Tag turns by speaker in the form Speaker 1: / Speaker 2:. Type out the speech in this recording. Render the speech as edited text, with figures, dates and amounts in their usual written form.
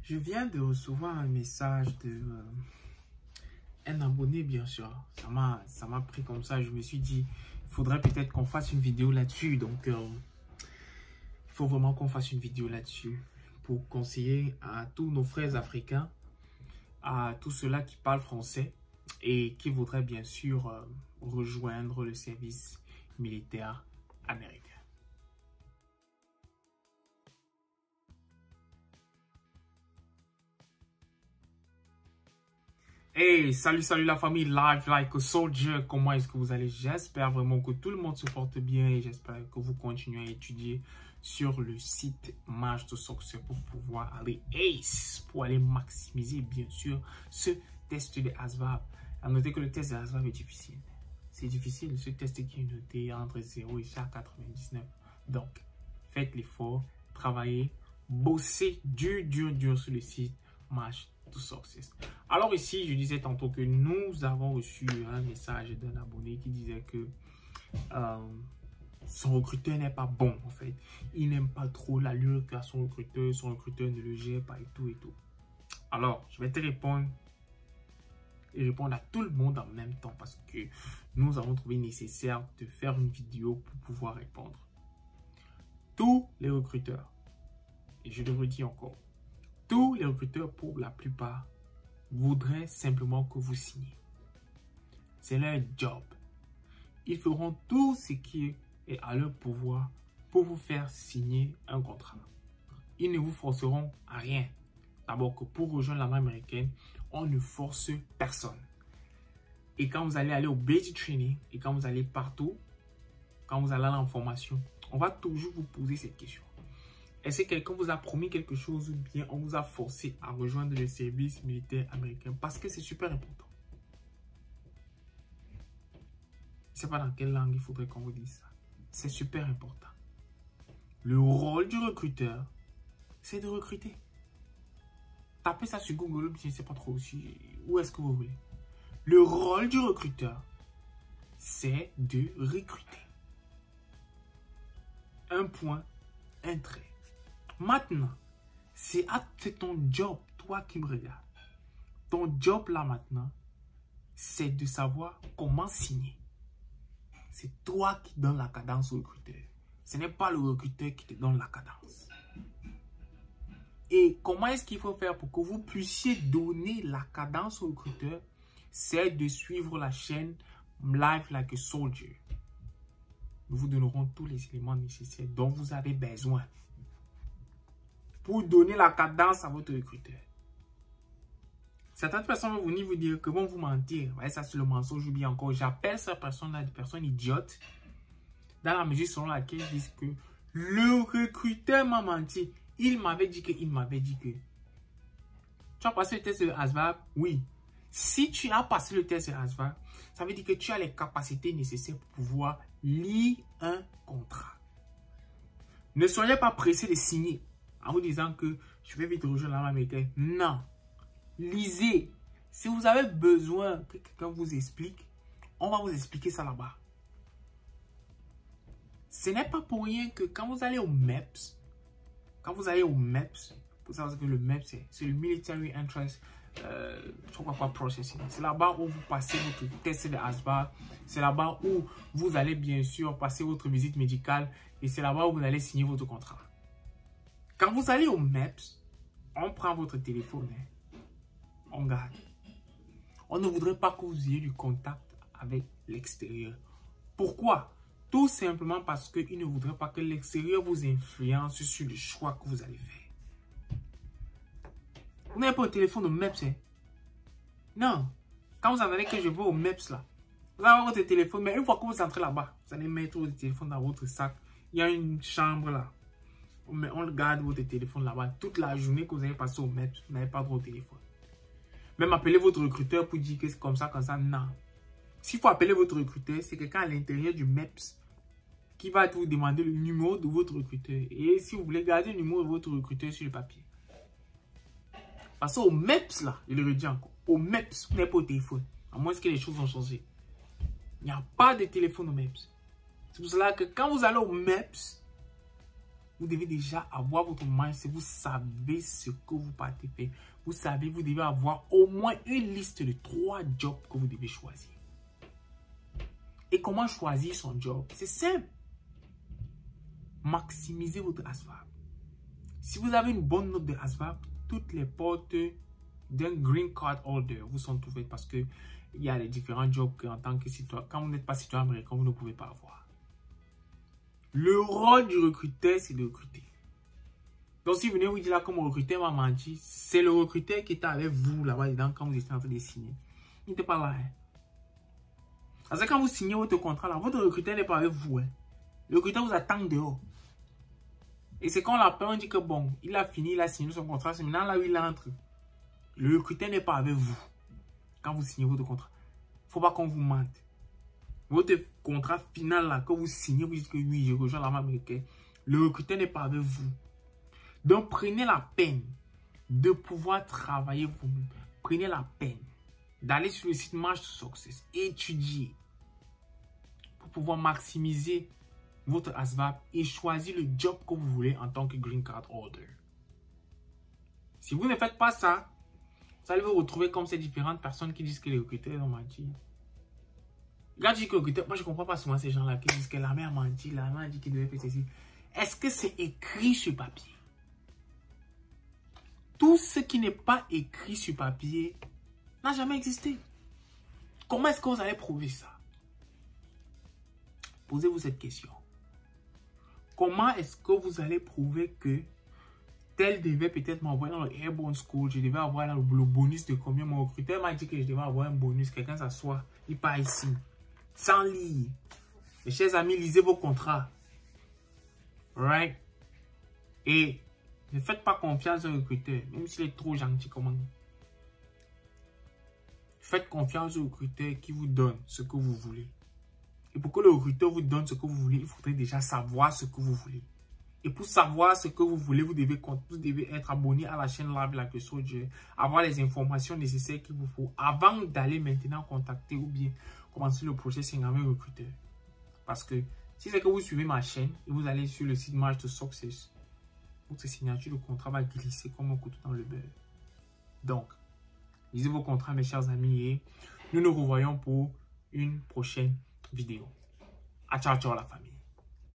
Speaker 1: Je viens de recevoir un message de un abonné, bien sûr. Ça m'a pris comme ça. Je me suis dit, il faudrait peut-être qu'on fasse une vidéo là-dessus. Donc, il faut vraiment qu'on fasse une vidéo là-dessus pour conseiller à tous nos frères africains, à tous ceux-là qui parlent français et qui voudraient bien sûr rejoindre le service militaire américain. Hey, salut la famille, live like a soldier, comment est-ce que vous allez? J'espère vraiment que tout le monde se porte bien et j'espère que vous continuez à étudier sur le site Match to Success pour pouvoir aller ace, pour aller maximiser bien sûr ce test de ASVAB. À noter que le test de ASVAB est difficile. C'est difficile, ce test qui est noté entre 0 et 99. Donc, faites l'effort, travaillez, bossez dur sur le site Match to Success. Alors ici, je disais tantôt que nous avons reçu un message d'un abonné qui disait que son recruteur n'est pas bon en fait. Il n'aime pas trop l'allure qu'a son recruteur ne le gère pas et tout et tout. Alors, je vais te répondre et répondre à tout le monde en même temps parce que nous avons trouvé nécessaire de faire une vidéo pour pouvoir répondre. Tous les recruteurs, et je le redis encore, tous les recruteurs pour la plupart voudraient simplement que vous signiez. C'est leur job. Ils feront tout ce qui est à leur pouvoir pour vous faire signer un contrat. Ils ne vous forceront à rien. D'abord que pour rejoindre l'armée américaine, on ne force personne. Et quand vous allez aller au basic training et quand vous allez partout, quand vous allez à l'information, on va toujours vous poser cette question. Est-ce que quelqu'un vous a promis quelque chose ou bien on vous a forcé à rejoindre le service militaire américain? Parce que c'est super important. Je ne sais pas dans quelle langue il faudrait qu'on vous dise ça. C'est super important. Le rôle du recruteur, c'est de recruter. Tapez ça sur Google, je ne sais pas trop aussi. Où est-ce que vous voulez? Le rôle du recruteur, c'est de recruter. Un point, un trait. Maintenant, c'est ton job, toi qui me regardes. Ton job là maintenant, c'est de savoir comment signer. C'est toi qui donnes la cadence au recruteur. Ce n'est pas le recruteur qui te donne la cadence. Et comment est-ce qu'il faut faire pour que vous puissiez donner la cadence au recruteur? C'est de suivre la chaîne Live Like a Soldier. Nous vous donnerons tous les éléments nécessaires dont vous avez besoin pour donner la cadence à votre recruteur. Certaines personnes vont venir vous dire que vont vous mentir. Ouais, ça c'est le mensonge ou bien encore. J'appelle ces personnes-là des personnes idiotes dans la mesure selon laquelle ils disent que le recruteur m'a menti. Il m'avait dit que, Tu as passé le test de ASVAB? Oui. Si tu as passé le test de ASVAB, ça veut dire que tu as les capacités nécessaires pour pouvoir lire un contrat. Ne soyez pas pressé de signer en vous disant que je vais vite rejoindre l'armée américaine. Non. Lisez. Si vous avez besoin que quelqu'un vous explique, on va vous expliquer ça là-bas. Ce n'est pas pour rien que quand vous allez au MEPS, vous savez que le MEPS, c'est le Military Entrance Processing. C'est là-bas où vous passez votre test de ASVAB. C'est là-bas où vous allez bien sûr passer votre visite médicale. Et c'est là-bas où vous allez signer votre contrat. Quand vous allez au MEPS, on prend votre téléphone, on garde. On ne voudrait pas que vous ayez du contact avec l'extérieur. Pourquoi? Tout simplement parce qu'il ne voudrait pas que l'extérieur vous influence sur le choix que vous allez faire. Vous n'avez pas un téléphone au MEPS, Non. Quand vous allez que je vais au MEPS là, vous avez votre téléphone, mais une fois que vous entrez là-bas, vous allez mettre votre téléphone dans votre sac. Il y a une chambre là. Mais on garde votre téléphone là-bas. Toute la journée que vous allez passer au MEPS, vous n'avez pas droit au téléphone. Même appeler votre recruteur pour dire que c'est comme ça, non. S'il faut appeler votre recruteur, c'est quelqu'un à l'intérieur du MEPS qui va vous demander le numéro de votre recruteur. Et si vous voulez garder le numéro de votre recruteur sur le papier. Parce qu'au MEPS là, je le redis encore, au MEPS, vous n'avez pas au téléphone. À moins que les choses ont changé. Il n'y a pas de téléphone au MEPS. C'est pour cela que quand vous allez au MEPS, Vous devez déjà avoir votre mindset. Vous savez ce que vous partez faire. Vous savez, vous devez avoir au moins une liste de 3 jobs que vous devez choisir. Et comment choisir son job? C'est simple. Maximisez votre ASVAB. Si vous avez une bonne note de ASVAB, toutes les portes d'un green card holder vous sont ouvertes parce que il y a les différents jobs qu'en tant que citoyen, quand vous n'êtes pas citoyen américain, vous ne pouvez pas avoir. Le rôle du recruteur, c'est de recruter. Donc, si vous venez vous dire là, comme mon recruteur m'a menti, c'est le recruteur qui était avec vous là-bas dedans quand vous étiez en train de signer. Il n'était pas là. Hein. Parce que quand vous signez votre contrat là, votre recruteur n'est pas avec vous. Hein. Le recruteur vous attend dehors. Et c'est quand on l'appelle, on dit que bon, il a fini, il a signé son contrat, c'est maintenant là où il entre. Le recruteur n'est pas avec vous quand vous signez votre contrat. Il ne faut pas qu'on vous mente. Votre contrat final là, que vous signez, vous dites que oui, je rejoins l'armée américaine. Le recruteur n'est pas avec vous. Donc prenez la peine de pouvoir travailler vous-même. Prenez la peine d'aller sur le site March to Success, étudier pour pouvoir maximiser votre ASVAB et choisir le job que vous voulez en tant que Green Card Holder. Si vous ne faites pas ça, vous allez vous retrouver comme ces différentes personnes qui disent que les recruteurs ont menti. Quand je dis que les recruteurs, moi je ne comprends pas souvent ces gens-là qui disent que l'armée a menti, l'armée a dit qu'il devait faire ceci. Est-ce que c'est écrit sur papier? Tout ce qui n'est pas écrit sur papier n'a jamais existé. Comment est-ce que vous allez prouver ça? Posez-vous cette question. Comment est-ce que vous allez prouver que tel devait peut-être m'envoyer dans le Airborne School, je devais avoir le bonus de combien? Mon recruteur m'a dit que je devais avoir un bonus. Quelqu'un s'assoit, il part ici, sans lire. Mes chers amis, lisez vos contrats. Right? Et ne faites pas confiance au recruteur, même s'il est trop gentil comment. Faites confiance au recruteur qui vous donne ce que vous voulez. Et pour que le recruteur vous donne ce que vous voulez, il faudrait déjà savoir ce que vous voulez. Et pour savoir ce que vous voulez, vous devez être abonné à la chaîne Live Like a Soldier, avoir les informations nécessaires qu'il vous faut avant d'aller maintenant contacter ou bien commencer le processus avec un recruteur. Parce que si c'est que vous suivez ma chaîne et vous allez sur le site March to Success, votre signature de contrat va glisser comme un couteau dans le beurre. Donc, lisez vos contrats, mes chers amis, et nous nous revoyons pour une prochaine vidéo. À ciao, ciao la famille.